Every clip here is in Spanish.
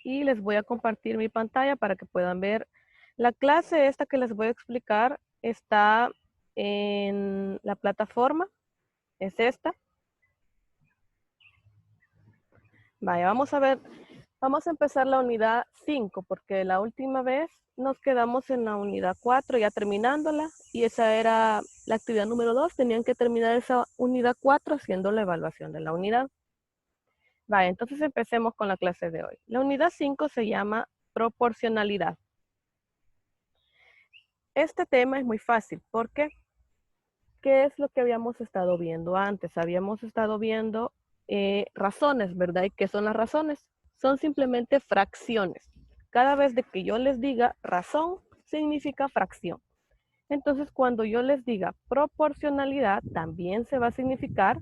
y les voy a compartir mi pantalla para que puedan ver. La clase esta que les voy a explicar está en la plataforma, es esta. Vaya, vamos a ver, vamos a empezar la unidad 5 porque la última vez nos quedamos en la unidad 4 ya terminándola y esa era la actividad número 2. Tenían que terminar esa unidad 4 haciendo la evaluación de la unidad. Vaya, entonces empecemos con la clase de hoy. La unidad 5 se llama proporcionalidad. Este tema es muy fácil porque ¿qué es lo que habíamos estado viendo antes? Habíamos estado viendo razones, ¿verdad? ¿Y qué son las razones? Son simplemente fracciones. Cada vez de que yo les diga razón, significa fracción. Entonces, cuando yo les diga proporcionalidad, también se va a significar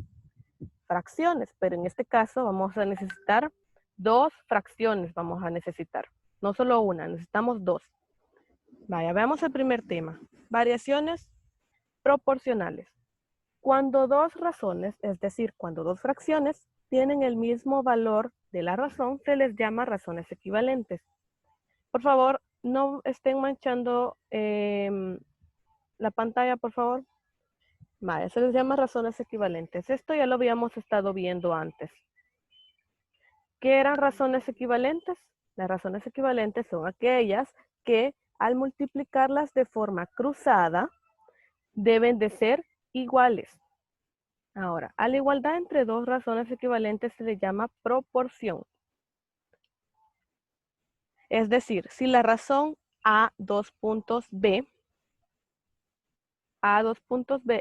fracciones, pero en este caso vamos a necesitar dos fracciones, vamos a necesitar. No solo una, necesitamos dos. Vaya, veamos el primer tema. Variaciones proporcionales. Cuando dos razones, es decir, cuando dos fracciones tienen el mismo valor de la razón, se les llama razones equivalentes. Por favor, no estén manchando la pantalla, por favor. Vale, se les llama razones equivalentes. Esto ya lo habíamos estado viendo antes. ¿Qué eran razones equivalentes? Las razones equivalentes son aquellas que al multiplicarlas de forma cruzada deben de ser iguales. Ahora, a la igualdad entre dos razones equivalentes se le llama proporción. Es decir, si la razón A dos puntos B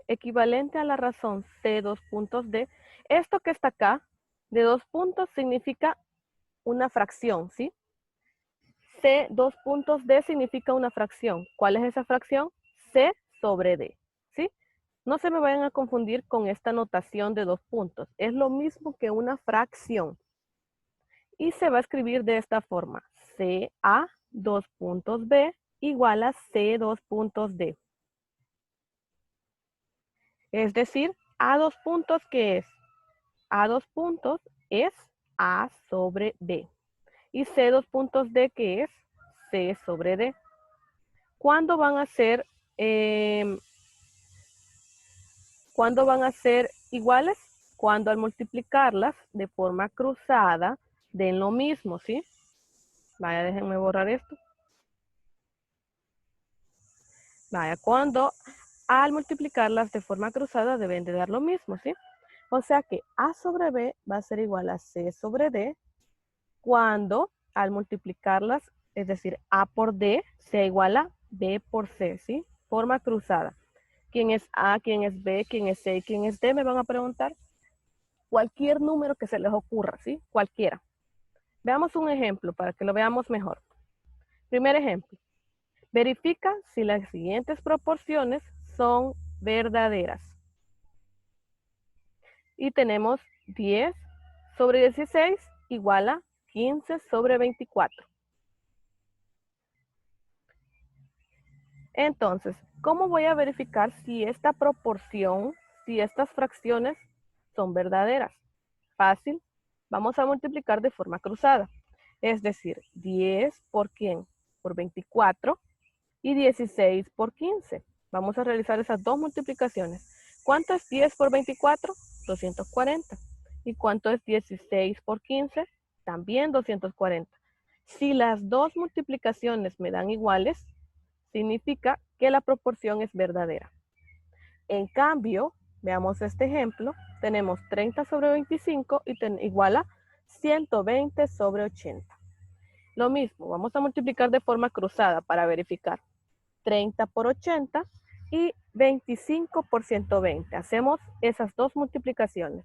equivalente a la razón C dos puntos D, esto que está acá de dos puntos significa una fracción, ¿sí? C dos puntos D significa una fracción. ¿Cuál es esa fracción? C sobre D, ¿sí? No se me vayan a confundir con esta notación de dos puntos. Es lo mismo que una fracción. Y se va a escribir de esta forma. CA dos puntos B igual a C dos puntos D. Es decir, A dos puntos, ¿qué es? A dos puntos es A sobre B. Y C dos puntos D, ¿qué es? C sobre D. ¿Cuándo van a ser iguales? Cuando al multiplicarlas de forma cruzada den lo mismo, ¿sí? Vaya, déjenme borrar esto. Vaya, cuando al multiplicarlas de forma cruzada deben de dar lo mismo, ¿sí? O sea que A sobre B va a ser igual a C sobre D cuando al multiplicarlas, es decir, A por D, sea igual a B por C, ¿sí? Forma cruzada. ¿Quién es A, quién es B, quién es C, quién es D? Me van a preguntar. Cualquier número que se les ocurra, ¿sí? Cualquiera. Veamos un ejemplo para que lo veamos mejor. Primer ejemplo. Verifica si las siguientes proporciones son verdaderas. Y tenemos 10 sobre 16 igual a 15 sobre 24. Entonces, ¿cómo voy a verificar si esta proporción, si estas fracciones son verdaderas? Fácil. Vamos a multiplicar de forma cruzada. Es decir, 10 por ¿quién? Por 24 y 16 por 15. Vamos a realizar esas dos multiplicaciones. ¿Cuánto es 10 por 24? 240. ¿Y cuánto es 16 por 15? También 240. Si las dos multiplicaciones me dan iguales, significa que la proporción es verdadera. En cambio, veamos este ejemplo, tenemos 30 sobre 25 y igual a 120 sobre 80. Lo mismo, vamos a multiplicar de forma cruzada para verificar. 30 por 80 y 25 por 120. Hacemos esas dos multiplicaciones.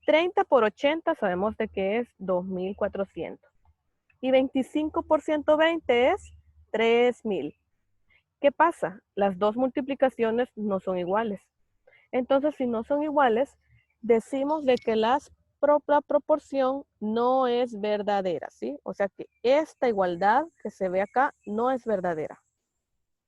30 por 80 sabemos de que es 2400. Y 25 por 120 es 3000. ¿Qué pasa? Las dos multiplicaciones no son iguales. Entonces, si no son iguales, decimos de que la proporción no es verdadera, ¿sí? O sea que esta igualdad que se ve acá no es verdadera.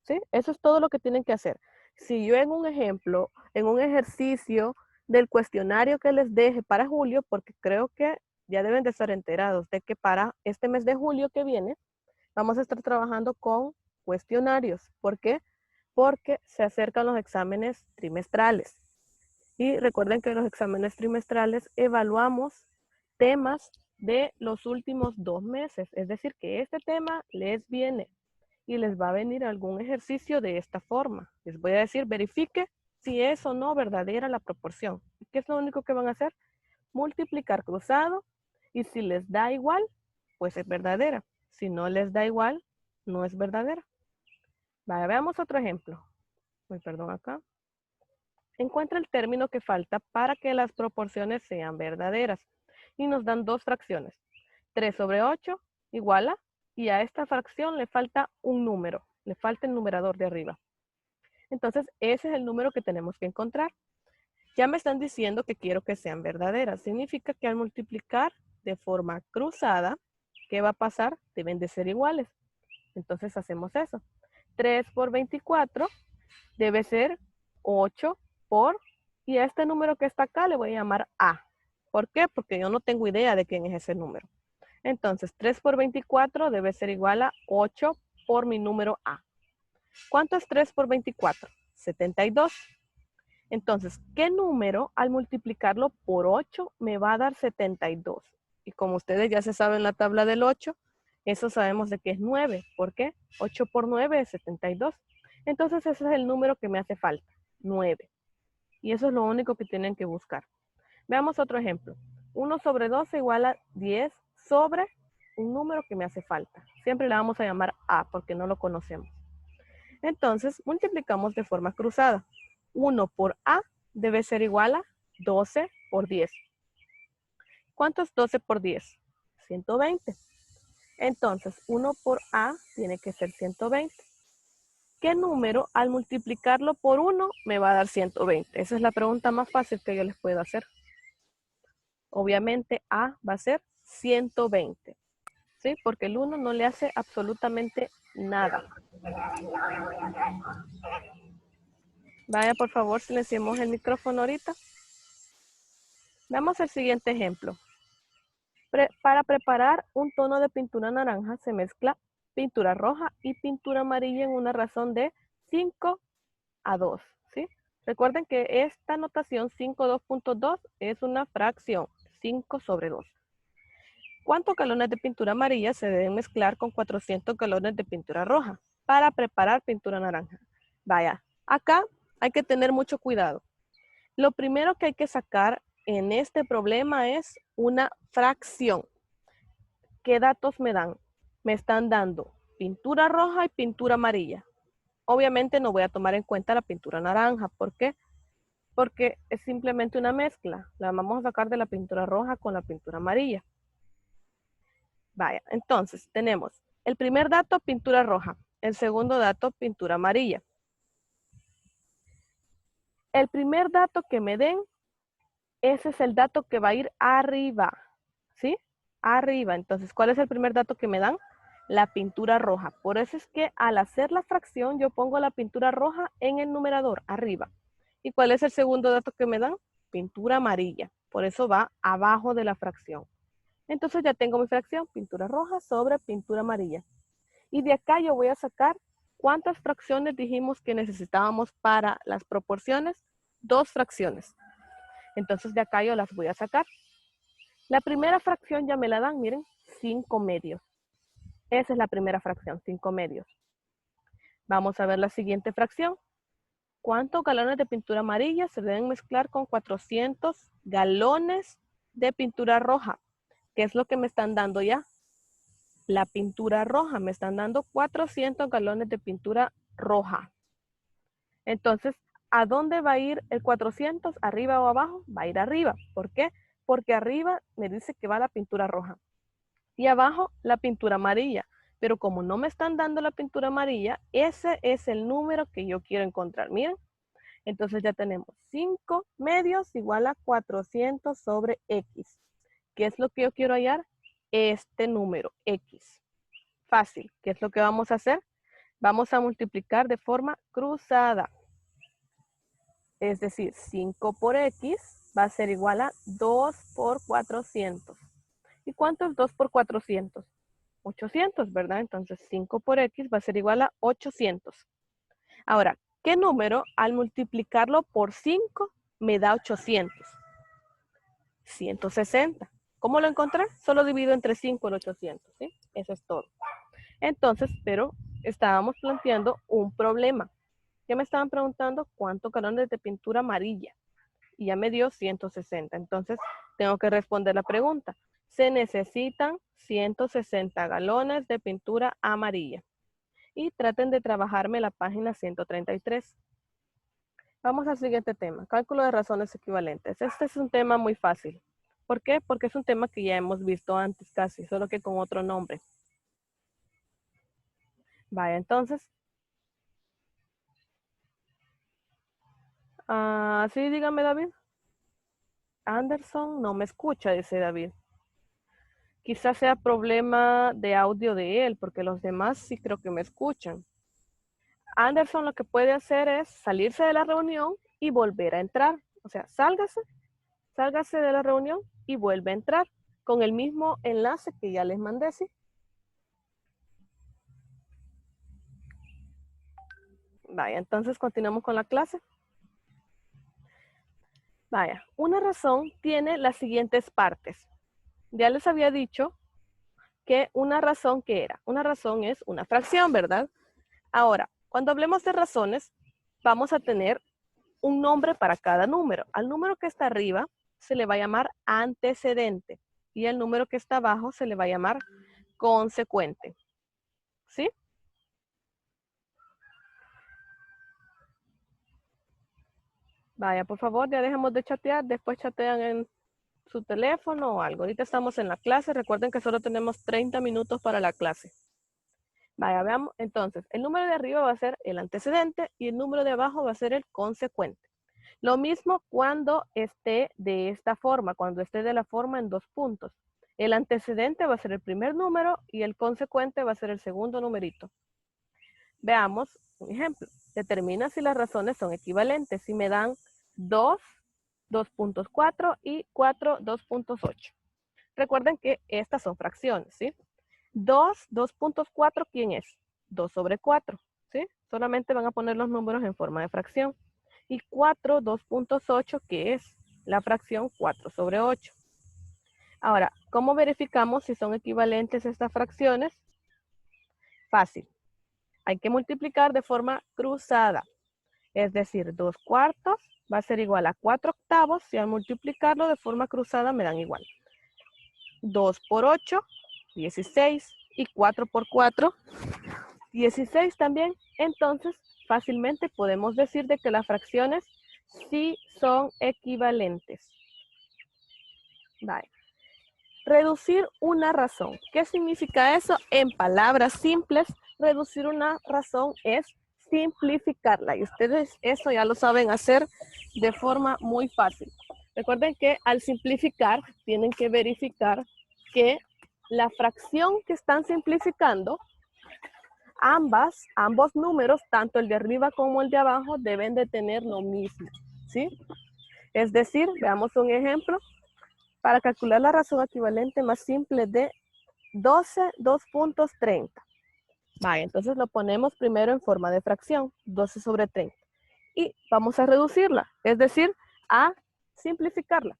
¿Sí? Eso es todo lo que tienen que hacer. Si yo en un ejemplo, en un ejercicio del cuestionario que les deje para julio, porque creo que ya deben de estar enterados de que para este mes de julio que viene, vamos a estar trabajando con cuestionarios. ¿Por qué? Porque se acercan los exámenes trimestrales. Y recuerden que los exámenes trimestrales evaluamos temas de los últimos 2 meses. Es decir, que este tema les viene y les va a venir algún ejercicio de esta forma. Les voy a decir, verifique si es o no verdadera la proporción. ¿Qué es lo único que van a hacer? Multiplicar cruzado, y si les da igual, pues es verdadera. Si no les da igual, no es verdadera. Vale, veamos otro ejemplo. Perdón acá. Encuentra el término que falta para que las proporciones sean verdaderas. Y nos dan 2 fracciones. 3 sobre 8 igual a, y a esta fracción le falta un número. Le falta el numerador de arriba. Entonces, ese es el número que tenemos que encontrar. Ya me están diciendo que quiero que sean verdaderas. Significa que al multiplicar de forma cruzada, ¿qué va a pasar? Deben de ser iguales. Entonces hacemos eso. 3 por 24 debe ser 8 por, y a este número que está acá le voy a llamar A. ¿Por qué? Porque yo no tengo idea de quién es ese número. Entonces, 3 por 24 debe ser igual a 8 por mi número A. ¿Cuánto es 3 por 24? 72. Entonces, ¿qué número al multiplicarlo por 8 me va a dar 72? Y como ustedes ya se saben la tabla del 8, eso sabemos de que es 9. ¿Por qué? 8 por 9 es 72. Entonces, ese es el número que me hace falta, 9. Y eso es lo único que tienen que buscar. Veamos otro ejemplo. 1 sobre 12 igual a 10 sobre un número que me hace falta. Siempre le vamos a llamar A porque no lo conocemos. Entonces, multiplicamos de forma cruzada. 1 por A debe ser igual a 12 por 10. ¿Cuánto es 12 por 10? 120. Entonces, 1 por A tiene que ser 120. ¿Qué número al multiplicarlo por 1 me va a dar 120? Esa es la pregunta más fácil que yo les puedo hacer. Obviamente A va a ser 120. ¿Sí? Porque el 1 no le hace absolutamente nada. Vaya, por favor, silenciemos el micrófono ahorita. Veamos el siguiente ejemplo. Para preparar un tono de pintura naranja se mezcla pintura roja y pintura amarilla en una razón de 5 a 2. ¿Sí? Recuerden que esta notación 5,2.2 es una fracción, 5 sobre 2. ¿Cuántos galones de pintura amarilla se deben mezclar con 400 galones de pintura roja para preparar pintura naranja? Vaya, acá hay que tener mucho cuidado. Lo primero que hay que sacar en este problema es una fracción. ¿Qué datos me dan? Me están dando pintura roja y pintura amarilla. Obviamente no voy a tomar en cuenta la pintura naranja. ¿Por qué? Porque es simplemente una mezcla. La vamos a sacar de la pintura roja con la pintura amarilla. Vaya, entonces tenemos el primer dato, pintura roja. El segundo dato, pintura amarilla. El primer dato que me den, ese es el dato que va a ir arriba. ¿Sí? Arriba. Entonces, ¿cuál es el primer dato que me dan? La pintura roja. Por eso es que al hacer la fracción, yo pongo la pintura roja en el numerador, arriba. ¿Y cuál es el segundo dato que me dan? Pintura amarilla. Por eso va abajo de la fracción. Entonces ya tengo mi fracción, pintura roja sobre pintura amarilla. Y de acá yo voy a sacar cuántas fracciones dijimos que necesitábamos para las proporciones. 2 fracciones. Entonces de acá yo las voy a sacar. La primera fracción ya me la dan, miren, 5 medios. Esa es la primera fracción, 5 medios. Vamos a ver la siguiente fracción. ¿Cuántos galones de pintura amarilla se deben mezclar con 400 galones de pintura roja? ¿Qué es lo que me están dando ya? La pintura roja. Me están dando 400 galones de pintura roja. Entonces, ¿a dónde va a ir el 400? ¿Arriba o abajo? Va a ir arriba. ¿Por qué? Porque arriba me dice que va la pintura roja. Y abajo la pintura amarilla. Pero como no me están dando la pintura amarilla, ese es el número que yo quiero encontrar. Miren. Entonces ya tenemos 5 medios igual a 400 sobre X. ¿Qué es lo que yo quiero hallar? Este número, X. Fácil. ¿Qué es lo que vamos a hacer? Vamos a multiplicar de forma cruzada. Es decir, 5 por X va a ser igual a 2 por 400. ¿Y cuánto es 2 por 400? 800, ¿verdad? Entonces 5 por X va a ser igual a 800. Ahora, ¿qué número al multiplicarlo por 5 me da 800? 160. ¿Cómo lo encontré? Solo divido entre 5 el 800, ¿sí? Eso es todo. Entonces, pero estábamos planteando un problema. ¿Qué me estaban preguntando? ¿Cuántos galones de pintura amarilla? Y ya me dio 160. Entonces, tengo que responder la pregunta. Se necesitan 160 galones de pintura amarilla. Y traten de trabajarme la página 133. Vamos al siguiente tema, cálculo de razones equivalentes. Este es un tema muy fácil. ¿Por qué? Porque es un tema que ya hemos visto antes casi, solo que con otro nombre. Vaya, entonces. Sí, dígame, David. Anderson no me escucha, dice David. Quizás sea problema de audio de él, porque los demás sí creo que me escuchan. Anderson lo que puede hacer es salirse de la reunión y volver a entrar. O sea, sálgase de la reunión y vuelve a entrar con el mismo enlace que ya les mandé, ¿sí? Vaya, entonces continuamos con la clase. Vaya, una razón tiene las siguientes partes. Ya les había dicho que una razón, ¿qué era? Una razón es una fracción, ¿verdad? Ahora, cuando hablemos de razones, vamos a tener un nombre para cada número. Al número que está arriba se le va a llamar antecedente y el número que está abajo se le va a llamar consecuente. ¿Sí? Vaya, por favor, ya dejemos de chatear, después chatean en su teléfono o algo. Ahorita estamos en la clase, recuerden que solo tenemos 30 minutos para la clase. Vaya, veamos. Entonces, el número de arriba va a ser el antecedente y el número de abajo va a ser el consecuente. Lo mismo cuando esté de esta forma, cuando esté de la forma en 2 puntos. El antecedente va a ser el primer número y el consecuente va a ser el segundo numerito. Veamos un ejemplo. Determina si las razones son equivalentes. Si me dan 2, 2.4 y 4, 2.8. Recuerden que estas son fracciones, ¿sí? 2, 2.4, ¿quién es? 2 sobre 4, ¿sí? Solamente van a poner los números en forma de fracción. Y 4, 2.8, ¿qué es? La fracción 4 sobre 8. Ahora, ¿cómo verificamos si son equivalentes estas fracciones? Fácil. Hay que multiplicar de forma cruzada. Es decir, 2 cuartos va a ser igual a 4 octavos y al multiplicarlo de forma cruzada me dan igual. 2 por 8, 16 y 4 por 4, 16 también. Entonces, fácilmente podemos decir de que las fracciones sí son equivalentes. Vale. Reducir una razón. ¿Qué significa eso? En palabras simples, reducir una razón es simplificarla. Y ustedes eso ya lo saben hacer de forma muy fácil. Recuerden que al simplificar tienen que verificar que la fracción que están simplificando, ambos números, tanto el de arriba como el de abajo, deben de tener lo mismo, ¿sí? Es decir, veamos un ejemplo. Para calcular la razón equivalente más simple de 12, 2.30. Vale, entonces lo ponemos primero en forma de fracción, 12 sobre 30. Y vamos a reducirla, es decir, a simplificarla.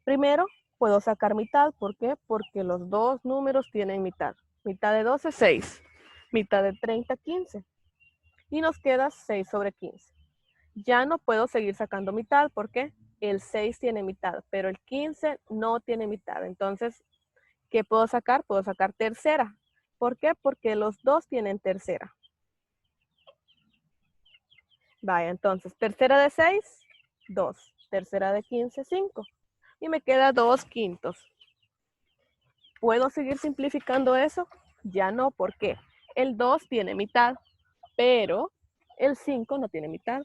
Primero, puedo sacar mitad. ¿Por qué? Porque los dos números tienen mitad. Mitad de 12, 6. Mitad de 30, 15. Y nos queda 6 sobre 15. Ya no puedo seguir sacando mitad. ¿Por qué? El 6 tiene mitad, pero el 15 no tiene mitad. Entonces, ¿qué puedo sacar? Puedo sacar tercera. ¿Por qué? Porque los dos tienen tercera. Vaya, entonces, tercera de 6, 2. Tercera de 15, 5. Y me queda 2 quintos. ¿Puedo seguir simplificando eso? Ya no, ¿por qué? El 2 tiene mitad, pero el 5 no tiene mitad.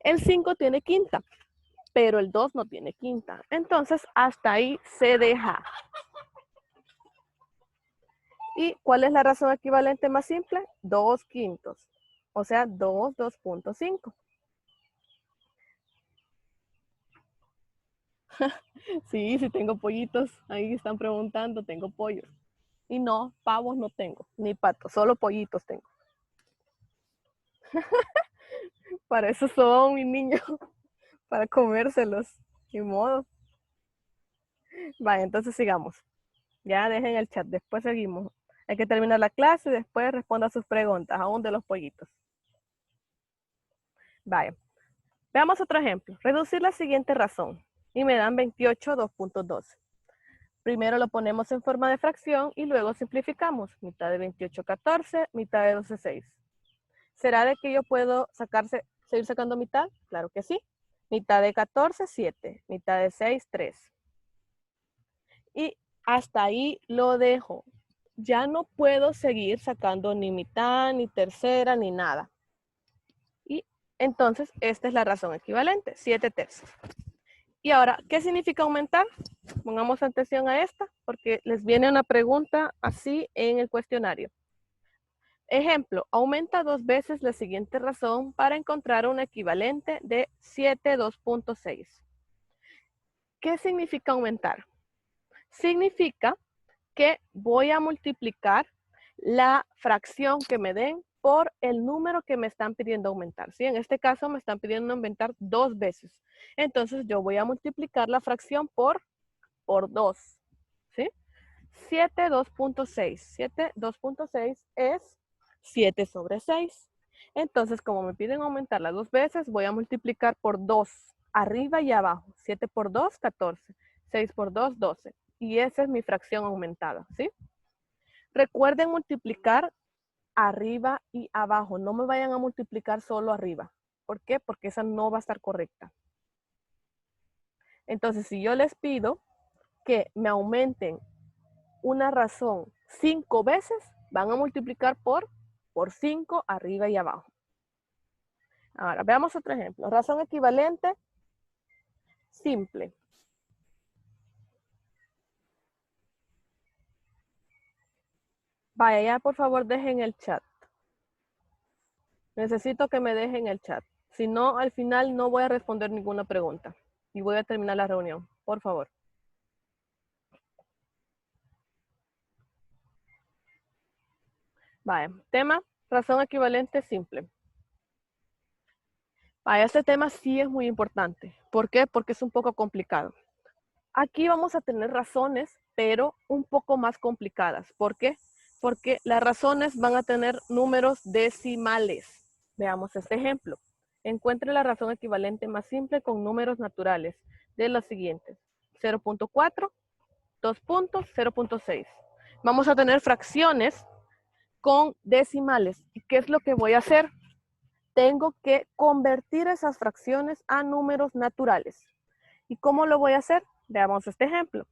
El 5 tiene quinta, pero el 2 no tiene quinta. Entonces, hasta ahí se deja. ¿Y cuál es la razón equivalente más simple? 2 quintos. O sea, 2, 2.5. Sí, sí tengo pollitos. Ahí están preguntando, tengo pollos. Y no, pavos no tengo, ni patos, solo pollitos tengo. Para eso son, mis niños, para comérselos. Ni modo. Vale, entonces sigamos. Ya dejen el chat, después seguimos. Hay que terminar la clase y después responda sus preguntas, aún de los pollitos. Vaya. Veamos otro ejemplo. Reducir la siguiente razón. Y me dan 28, 2.12. Primero lo ponemos en forma de fracción y luego simplificamos. Mitad de 28, 14, mitad de 12, 6. ¿Será de que yo puedo seguir sacando mitad? Claro que sí. Mitad de 14, 7. Mitad de 6, 3. Y hasta ahí lo dejo. Ya no puedo seguir sacando ni mitad, ni tercera, ni nada. Y entonces esta es la razón equivalente, 7 tercios. Y ahora, ¿qué significa aumentar? Pongamos atención a esta, porque les viene una pregunta así en el cuestionario. Ejemplo, aumenta 2 veces la siguiente razón para encontrar un equivalente de 7, 2.6. ¿Qué significa aumentar? Significa que voy a multiplicar la fracción que me den por el número que me están pidiendo aumentar. ¿Sí? En este caso me están pidiendo aumentar 2 veces. Entonces yo voy a multiplicar la fracción por 2. ¿Sí? 7, 2.6. 7, 2.6 es 7 sobre 6. Entonces, como me piden aumentarla 2 veces, voy a multiplicar por 2, arriba y abajo. 7 por 2, 14. 6 por 2, 12. Y esa es mi fracción aumentada, ¿sí? Recuerden multiplicar arriba y abajo. No me vayan a multiplicar solo arriba. ¿Por qué? Porque esa no va a estar correcta. Entonces, si yo les pido que me aumenten una razón 5 veces, van a multiplicar por 5 arriba y abajo. Ahora, veamos otro ejemplo. Razón equivalente simple. Vaya, ya por favor dejen el chat. Necesito que me dejen el chat. Si no, al final no voy a responder ninguna pregunta. Y voy a terminar la reunión. Por favor. Vaya, tema, razón equivalente simple. Vaya, este tema sí es muy importante. ¿Por qué? Porque es un poco complicado. Aquí vamos a tener razones, pero un poco más complicadas. ¿Por qué? Porque las razones van a tener números decimales. Veamos este ejemplo. Encuentre la razón equivalente más simple con números naturales de los siguientes. 0.4, 2 puntos, 0.6. Vamos a tener fracciones con decimales. ¿Y qué es lo que voy a hacer? Tengo que convertir esas fracciones a números naturales. ¿Y cómo lo voy a hacer? Veamos este ejemplo.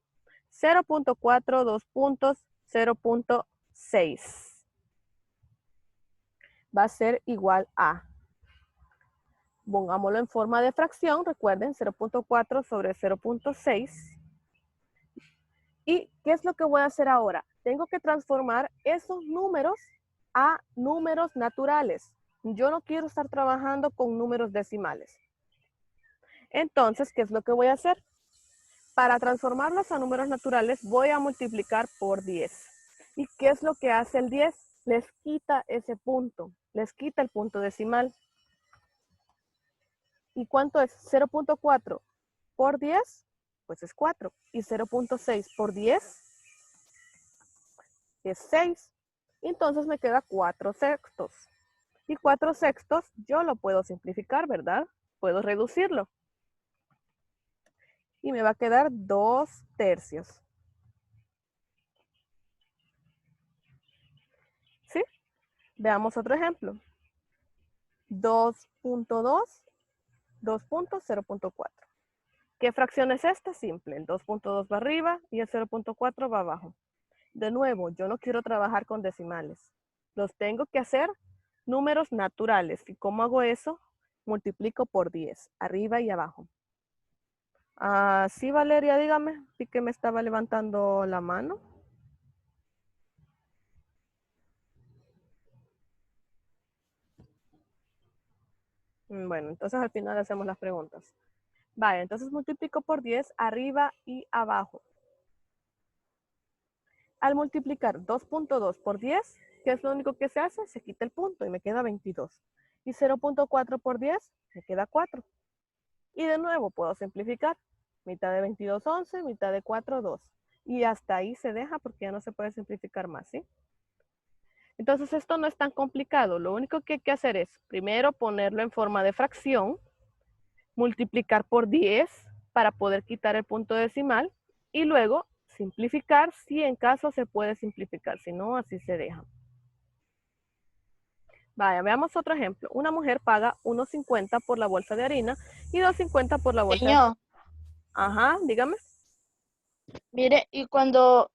0.4, 2 puntos, 0.6. Va a ser igual a, pongámoslo en forma de fracción, recuerden, 0.4 sobre 0.6. ¿Y qué es lo que voy a hacer ahora? Tengo que transformar esos números a números naturales. Yo no quiero estar trabajando con números decimales. Entonces, ¿qué es lo que voy a hacer? Para transformarlos a números naturales, voy a multiplicar por 10. ¿Y qué es lo que hace el 10? Les quita ese punto, les quita el punto decimal. ¿Y cuánto es? 0.4 por 10, pues es 4. Y 0.6 por 10 es 6. Entonces me queda 4 sextos. Y 4 sextos yo lo puedo simplificar, ¿verdad? Puedo reducirlo. Y me va a quedar 2 tercios. ¿Sí? Veamos otro ejemplo. 2.2, 2.0.4. ¿Qué fracción es esta? Simple. El 2.2 va arriba y el 0.4 va abajo. De nuevo, yo no quiero trabajar con decimales. Los tengo que hacer números naturales. ¿Y cómo hago eso? Multiplico por 10, arriba y abajo. Sí, Valeria, dígame. Vi que me estaba levantando la mano. Bueno, entonces al final hacemos las preguntas. Vaya, entonces multiplico por 10 arriba y abajo. Al multiplicar 2.2 por 10, ¿qué es lo único que se hace? Se quita el punto y me queda 22. Y 0.4 por 10, me queda 4. Y de nuevo puedo simplificar. Mitad de 22, 11, mitad de 4, 2. Y hasta ahí se deja porque ya no se puede simplificar más, ¿sí? Entonces esto no es tan complicado. Lo único que hay que hacer es, primero ponerlo en forma de fracción, multiplicar por 10 para poder quitar el punto decimal y luego simplificar si en caso se puede simplificar, si no, así se deja. Vaya, veamos otro ejemplo. Una mujer paga 1.50 por la bolsa de harina y 2.50 por la bolsa de... Señor, Ajá, dígame. mire, y cuando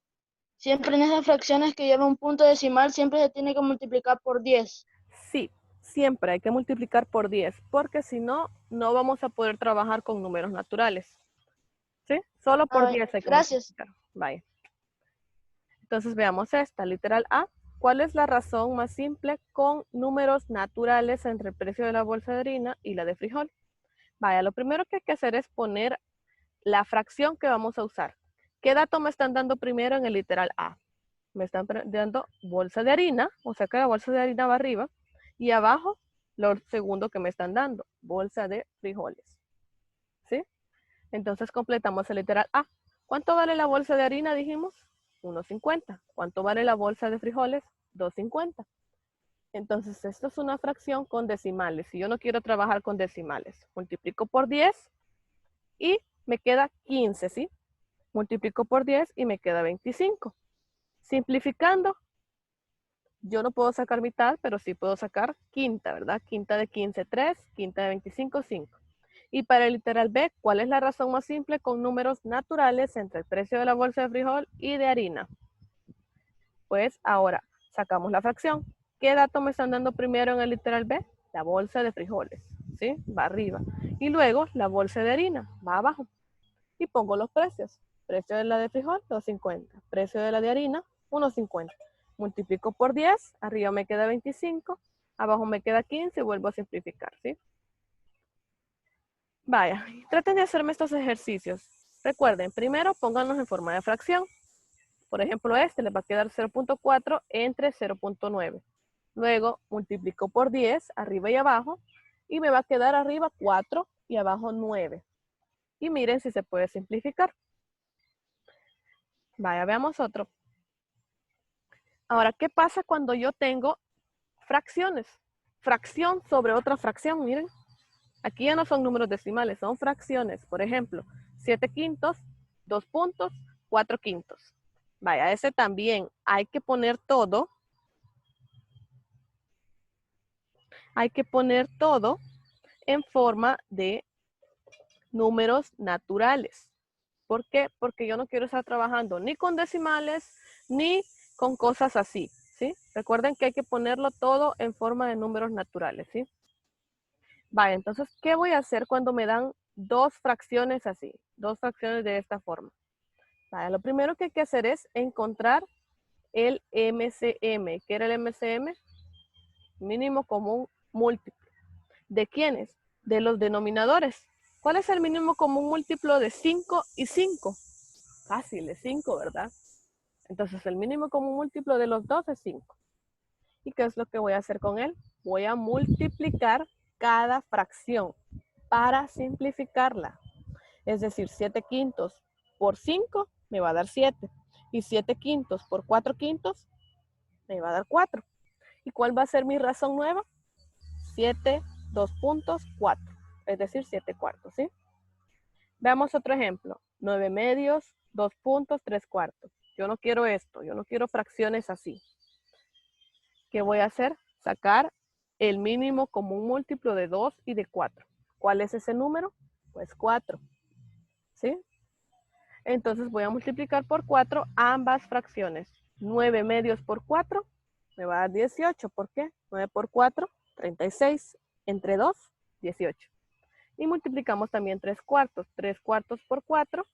siempre en esas fracciones que lleva un punto decimal, siempre se tiene que multiplicar por 10. Sí, siempre hay que multiplicar por 10, porque si no, no vamos a poder trabajar con números naturales. ¿Sí? Solo por 10 hay que Gracias. multiplicar. Vaya. Entonces veamos esta, literal A. ¿Cuál es la razón más simple con números naturales entre el precio de la bolsa de harina y la de frijol? Vaya, lo primero que hay que hacer es poner la fracción que vamos a usar. ¿Qué dato me están dando primero en el literal A? Me están dando bolsa de harina, o sea que la bolsa de harina va arriba, y abajo lo segundo que me están dando, bolsa de frijoles. ¿Sí? Entonces completamos el literal A. ¿Cuánto vale la bolsa de harina? Dijimos 1.50. ¿Cuánto vale la bolsa de frijoles? 2.50. Entonces esto es una fracción con decimales. Si yo no quiero trabajar con decimales, multiplico por 10 y me queda 15, ¿sí? Multiplico por 10 y me queda 25. Simplificando, yo no puedo sacar mitad, pero sí puedo sacar quinta, ¿verdad? Quinta de 15, 3. Quinta de 25, 5. Y para el literal B, ¿cuál es la razón más simple con números naturales entre el precio de la bolsa de frijol y de harina? Pues ahora sacamos la fracción. ¿Qué dato me están dando primero en el literal B? La bolsa de frijoles, ¿sí? Va arriba. Y luego la bolsa de harina, va abajo. Y pongo los precios. Precio de la de frijol, 2.50. Precio de la de harina, 1.50. Multiplico por 10, arriba me queda 25, abajo me queda 15 y vuelvo a simplificar, ¿sí? Vaya, traten de hacerme estos ejercicios. Recuerden, primero pónganlos en forma de fracción. Por ejemplo, este les va a quedar 0.4 entre 0.9. Luego multiplico por 10, arriba y abajo, y me va a quedar arriba 4 y abajo 9. Y miren si se puede simplificar. Vaya, veamos otro. Ahora, ¿qué pasa cuando yo tengo fracciones? Fracción sobre otra fracción, miren. Aquí ya no son números decimales, son fracciones. Por ejemplo, 7 quintos, 2 puntos, 4 quintos. Vaya, ese también hay que poner todo. Hay que poner todo en forma de números naturales. ¿Por qué? Porque yo no quiero estar trabajando ni con decimales ni con cosas así, ¿sí? Recuerden que hay que ponerlo todo en forma de números naturales, ¿sí? Vale, entonces, ¿qué voy a hacer cuando me dan dos fracciones así? Dos fracciones de esta forma. Vale, lo primero que hay que hacer es encontrar el MCM. ¿Qué era el MCM? Mínimo común múltiplo. ¿De quiénes? De los denominadores. ¿Cuál es el mínimo común múltiplo de 5 y 5? Fácil, es 5, ¿verdad? Entonces el mínimo común múltiplo de los dos es 5. ¿Y qué es lo que voy a hacer con él? Voy a multiplicar cada fracción para simplificarla. Es decir, 7 quintos por 5 me va a dar 7. Y 7 quintos por 4 quintos me va a dar 4. ¿Y cuál va a ser mi razón nueva? 7, 2 puntos, 4. Es decir, 7 cuartos, ¿sí? Veamos otro ejemplo. 9 medios, 2 puntos, 3 cuartos. Yo no quiero esto, yo no quiero fracciones así. ¿Qué voy a hacer? Sacar el mínimo común múltiplo de 2 y de 4. ¿Cuál es ese número? Pues 4. ¿Sí? Entonces voy a multiplicar por 4 ambas fracciones. 9 medios por 4 me va a dar 18. ¿Por qué? 9 por 4, 36. Entre 2, 18. Y multiplicamos también 3 cuartos. 3 cuartos por 4,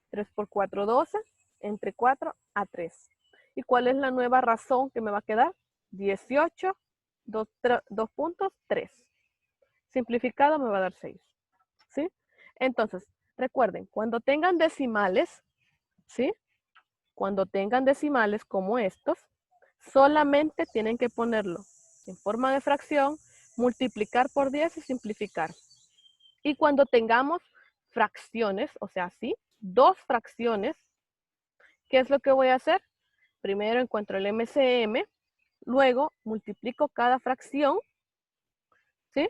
3 por 4, 12. Entre 4 a 3. ¿Y cuál es la nueva razón que me va a quedar? 18, 2 puntos, 3. Simplificado me va a dar 6. ¿Sí? Entonces, recuerden, cuando tengan decimales, ¿sí? Cuando tengan decimales como estos, solamente tienen que ponerlo en forma de fracción, multiplicar por 10 y simplificar. Y cuando tengamos fracciones, o sea, ¿sí? Dos fracciones, ¿qué es lo que voy a hacer? Primero encuentro el MCM, luego multiplico cada fracción, ¿sí?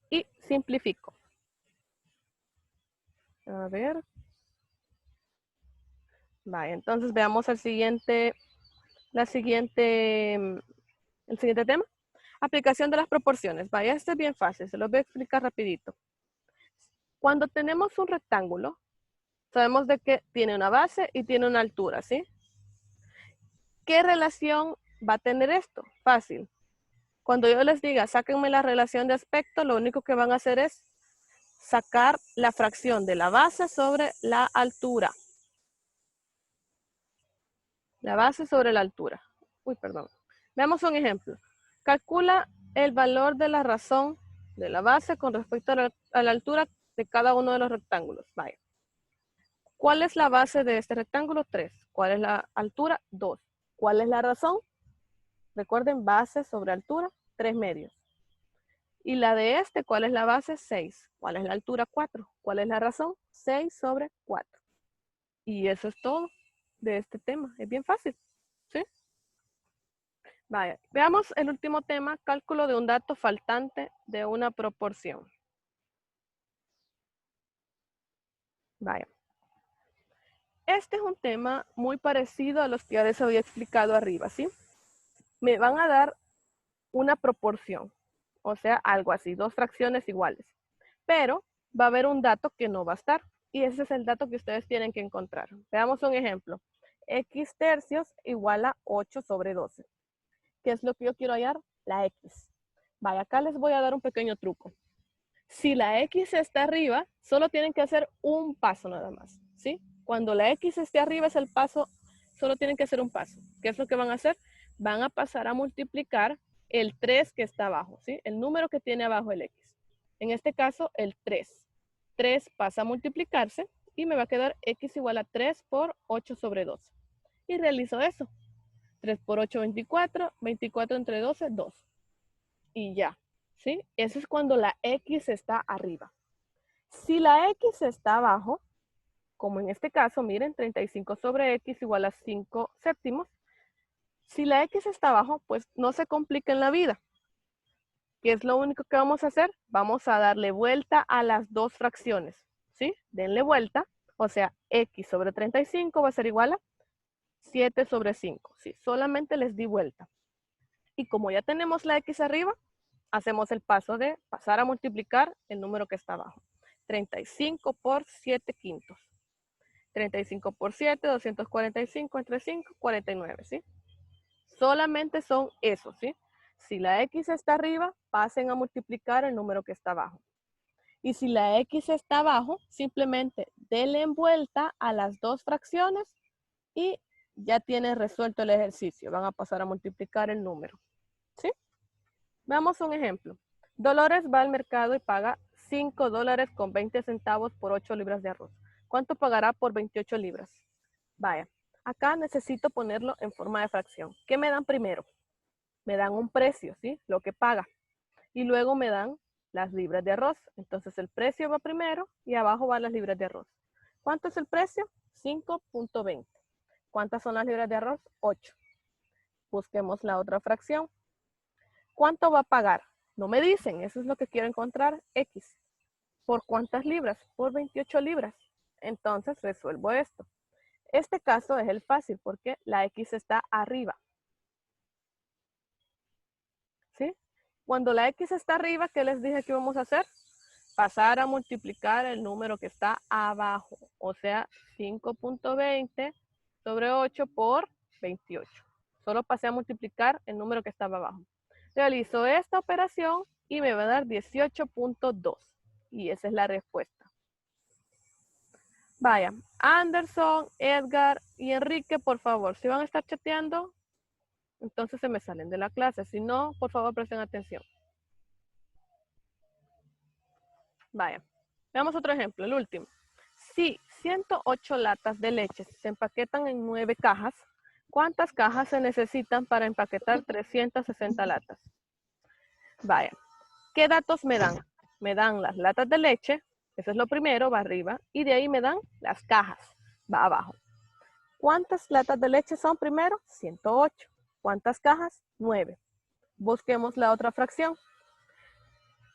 Y simplifico. A ver. Vale, entonces veamos el siguiente tema. Aplicación de las proporciones. Vaya, este es bien fácil, se lo voy a explicar rapidito. Cuando tenemos un rectángulo, sabemos de que tiene una base y tiene una altura, ¿sí? ¿Qué relación va a tener esto? Fácil. Cuando yo les diga, sáquenme la relación de aspecto, lo único que van a hacer es sacar la fracción de la base sobre la altura. La base sobre la altura. Uy, perdón. Veamos un ejemplo. Calcula el valor de la razón de la base con respecto a la altura de cada uno de los rectángulos. Vaya. ¿Cuál es la base de este rectángulo? 3. ¿Cuál es la altura? 2. ¿Cuál es la razón? Recuerden, base sobre altura, 3 medios. Y la de este, ¿cuál es la base? 6. ¿Cuál es la altura? 4. ¿Cuál es la razón? 6 sobre 4. Y eso es todo de este tema. Es bien fácil, ¿sí? Vaya, veamos el último tema, cálculo de un dato faltante de una proporción. Vaya. Este es un tema muy parecido a los que ya les había explicado arriba, ¿sí? Me van a dar una proporción, o sea, algo así, dos fracciones iguales. Pero va a haber un dato que no va a estar, y ese es el dato que ustedes tienen que encontrar. Veamos un ejemplo. X tercios igual a 8 sobre 12. ¿Qué es lo que yo quiero hallar? La X. Vaya, acá les voy a dar un pequeño truco. Si la X está arriba, solo tienen que hacer un paso nada más, ¿sí? Cuando la X esté arriba es el paso, solo tienen que hacer un paso. ¿Qué es lo que van a hacer? Van a pasar a multiplicar el 3 que está abajo, ¿sí? El número que tiene abajo el X. En este caso, el 3. 3 pasa a multiplicarse y me va a quedar X igual a 3 por 8 sobre 12. Y realizo eso. 3 por 8, 24. 24 entre 12, 2. Y ya. ¿Sí? Eso es cuando la X está arriba. Si la X está abajo, como en este caso, miren, 35 sobre X igual a 5 séptimos. Si la X está abajo, pues no se compliquen la vida. ¿Qué es lo único que vamos a hacer? Vamos a darle vuelta a las dos fracciones, ¿sí? Denle vuelta, o sea, X sobre 35 va a ser igual a 7 sobre 5, ¿sí? Solamente les di vuelta. Y como ya tenemos la X arriba, hacemos el paso de pasar a multiplicar el número que está abajo. 35 por 7 quintos. 35 por 7, 245 entre 5, 49, ¿sí? Solamente son esos, ¿sí? Si la X está arriba, pasen a multiplicar el número que está abajo. Y si la X está abajo, simplemente denle vuelta a las dos fracciones y ya tienen resuelto el ejercicio. Van a pasar a multiplicar el número, ¿sí? Veamos un ejemplo. Dolores va al mercado y paga $5 con 20 centavos por 8 libras de arroz. ¿Cuánto pagará por 28 libras? Vaya, acá necesito ponerlo en forma de fracción. ¿Qué me dan primero? Me dan un precio, ¿sí? Lo que paga. Y luego me dan las libras de arroz. Entonces el precio va primero y abajo van las libras de arroz. ¿Cuánto es el precio? 5.20. ¿Cuántas son las libras de arroz? 8. Busquemos la otra fracción. ¿Cuánto va a pagar? No me dicen, eso es lo que quiero encontrar, X. ¿Por cuántas libras? Por 28 libras. Entonces resuelvo esto. Este caso es el fácil porque la X está arriba. ¿Sí? Cuando la X está arriba, ¿qué les dije que vamos a hacer? Pasar a multiplicar el número que está abajo. O sea, 5.20 sobre 8 por 28. Solo pasé a multiplicar el número que estaba abajo. Realizo esta operación y me va a dar 18.2. Y esa es la respuesta. Vaya, Anderson, Edgar y Enrique, por favor, si van a estar chateando, entonces se me salen de la clase. Si no, por favor, presten atención. Vaya. Veamos otro ejemplo, el último. Si 108 latas de leche se empaquetan en 9 cajas, ¿cuántas cajas se necesitan para empaquetar 360 latas? Vaya, ¿qué datos me dan? Me dan las latas de leche, eso es lo primero, va arriba, y de ahí me dan las cajas, va abajo. ¿Cuántas latas de leche son primero? 108. ¿Cuántas cajas? 9. Busquemos la otra fracción.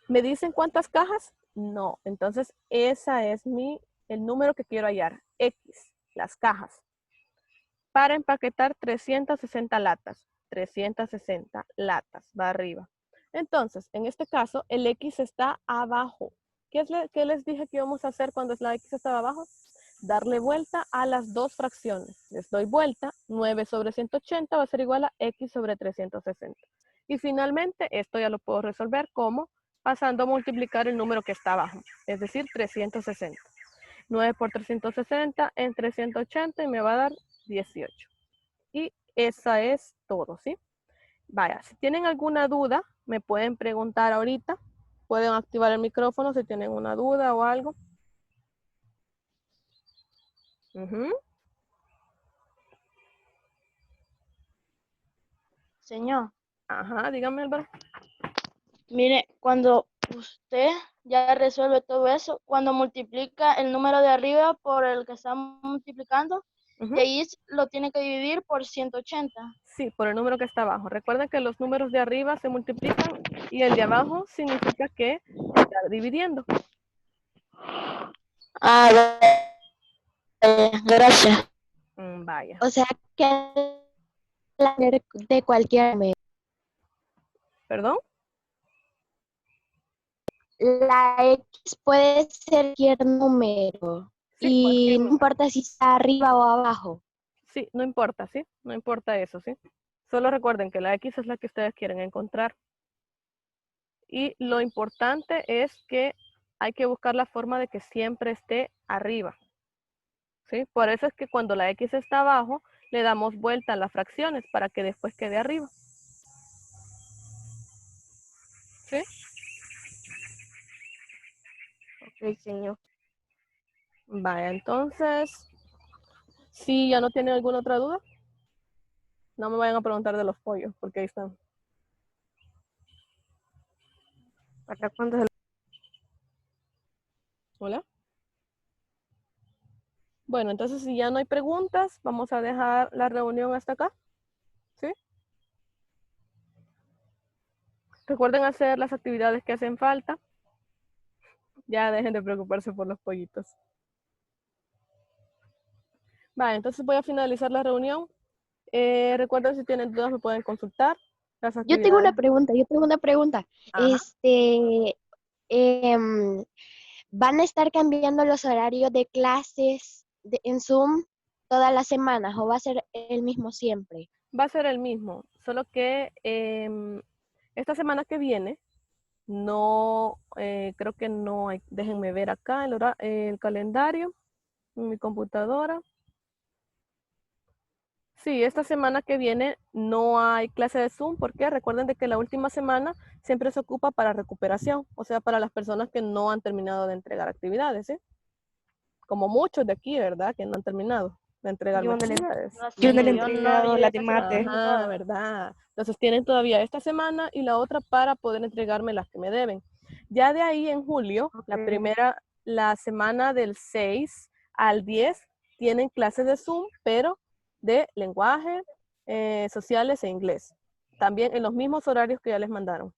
¿Me dicen cuántas cajas? No. Entonces, esa es el número que quiero hallar. X, las cajas. Para empaquetar 360 latas. 360 latas, va arriba. Entonces, en este caso, el X está abajo. ¿Qué les dije que íbamos a hacer cuando la X estaba abajo? Darle vuelta a las dos fracciones. Les doy vuelta, 9 sobre 180 va a ser igual a X sobre 360. Y finalmente, esto ya lo puedo resolver como pasando a multiplicar el número que está abajo, es decir, 360. 9 por 360 en 380 y me va a dar 18. Y esa es todo, ¿sí? Vaya, si tienen alguna duda, me pueden preguntar ahorita. Pueden activar el micrófono si tienen una duda o algo. Señor. Ajá, dígame, Álvaro. Mire, cuando usted ya resuelve todo eso, cuando multiplica el número de arriba por el que está multiplicando, y ahí lo tiene que dividir por 180. Sí, por el número que está abajo. Recuerden que los números de arriba se multiplican y el de abajo significa que está dividiendo. Ah, gracias. Vaya. O sea que de cualquier número. ¿Perdón? La X puede ser cualquier número. Sí, y no importa si está arriba o abajo. Sí, no importa, ¿sí? No importa eso, ¿sí? Solo recuerden que la X es la que ustedes quieren encontrar. Y lo importante es que hay que buscar la forma de que siempre esté arriba. ¿Sí? Por eso es que cuando la X está abajo, le damos vuelta a las fracciones para que después quede arriba. ¿Sí? Ok, señor. Vaya, entonces, si ya no tienen alguna otra duda, no me vayan a preguntar de los pollos, porque ahí están. ¿Para cuándo? ¿Hola? Bueno, entonces si ya no hay preguntas, vamos a dejar la reunión hasta acá. ¿Sí? Recuerden hacer las actividades que hacen falta. Ya dejen de preocuparse por los pollitos. Vale, entonces voy a finalizar la reunión. Recuerden, si tienen dudas me pueden consultar. Yo tengo una pregunta. Ajá. ¿Van a estar cambiando los horarios de clases en Zoom todas las semanas o va a ser el mismo siempre? Va a ser el mismo, solo que esta semana que viene, no, creo que no hay, déjenme ver acá el calendario en mi computadora. Sí, esta semana que viene no hay clase de Zoom, porque recuerden de que la última semana siempre se ocupa para recuperación, o sea, para las personas que no han terminado de entregar actividades, ¿sí? Como muchos de aquí, ¿verdad? Que no han terminado de entregar actividades. Yo no le he entregado la de mate. Ajá, ¿verdad? Entonces tienen todavía esta semana y la otra para poder entregarme las que me deben. Ya de ahí en julio, la semana del 6 al 10 tienen clases de Zoom, pero de lenguaje, sociales e inglés. También en los mismos horarios que ya les mandaron.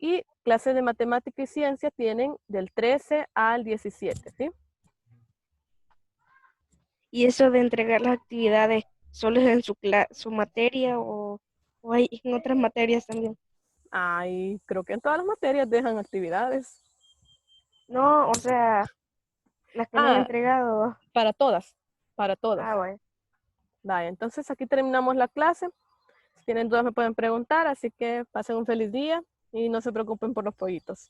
Y clases de matemática y ciencia tienen del 13 al 17, ¿sí? ¿Y eso de entregar las actividades solo es en su materia o hay en otras materias también? Ay, creo que en todas las materias dejan actividades. No, o sea, las que no han entregado. Para todas, para todas. Ah, bueno. Vale, entonces aquí terminamos la clase. Si tienen dudas me pueden preguntar, así que pasen un feliz día y no se preocupen por los pollitos.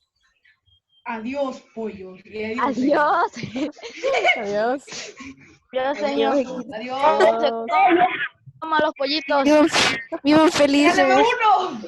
Adiós, pollos. Adiós. Adiós. Adiós, señor. Adiós. Toma los pollitos. Vivan felices. ¡Dame uno!